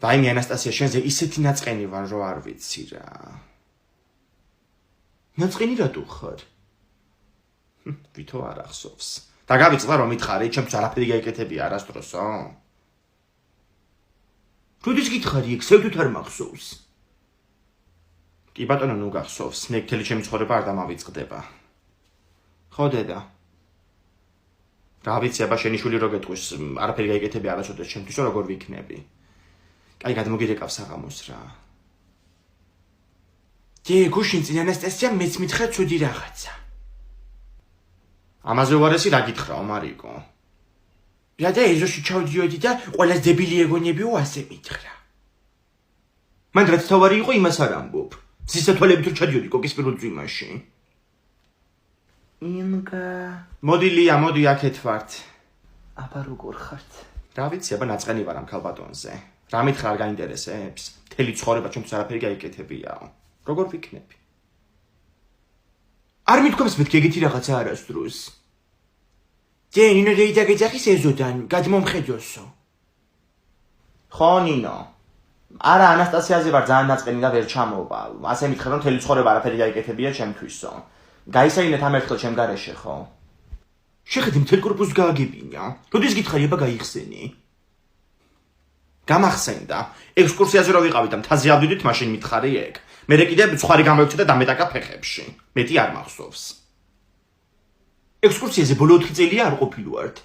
ვაიმე ანასტასია, შენზე ისეთი ნაწყენი ვარ, რომ არ ვიცი რა. ნაწყენი რატო ხარ? ვითო არ ახსოვს. და გავიწყდა რომ მითხარი, ჩემს არაფერი გაიკეთებია არასდროსო. როდის გითხარი ეგ, სევდით არ მახსოვს. კი ბატონო, ნუ გახსოვს, ნეგთელი ჩემი ცხოვრება არ დამავიწყდება. ხო დედა. რა ვიცი, აბა შენი შვილი რო გეტყვის, არაფერი გაიკეთებია არასოდეს ჩემთვის, როგორ ვიქნები. კაი, გადმოგირეკავს საღამოს რა. გუშინ წინ ანასტასია მეც მითხრა ცუდი რაღაცა. ამაზე უარესი რა გითხრაო, მარიკო? რა და ეზოში ჩავდიოდი და ყველას დებილი ეგონებიო ასე მითხრა. მან რაც თავარი იყო, იმას არ ამბობ. სისათვალებით რო ჩადიოდი კოკის პირველ წვიმაში. ინგა. მოდი ლია, მოდი აქეთ ვართ. აბა როგორ ხართ? რა ვიცი, აბა ნაწყენი ვარ ამ ქალბატონზე. რა მითხრა არ გაინტერესებს? მთელი ცხოვრება ჩემთვის არაფერი გაიკეთებიაო. როგორ ვიქნები? არ მithქვამს მეთქი ეგეთი რაღაცა არასდროს. ნინო დაიდაგეძახის ეზოდან, გადმომხედოსო. ხო, ნინო. არა, ანასტასიაზე ვარ ძალიან ნაწყენი და ვერ ჩამოვალ. ასე მითხრა რომ მთელი ცხოვრება არაფერი გაიკეთებია ჩემთვისო. გაისაინეთ ამ ერთხელ ჩემ გარეშე, ხო? შეხედე მთელ კორპუსს გააგებინა. როდის გითხარი, აბა გაიხსენი? გამახსენდა. ექსკურსიაზე რო ვიყავით და მთაზე ავდივდით, მაშინ მითხარი ეგ. მერე კიდე ცხარი გამოვიქცე და დამეტაკა ფეხებში. მეტი არ მახსოვს. ექსკურსიაზე ბოლო 4 წელია არ ყოფილვართ.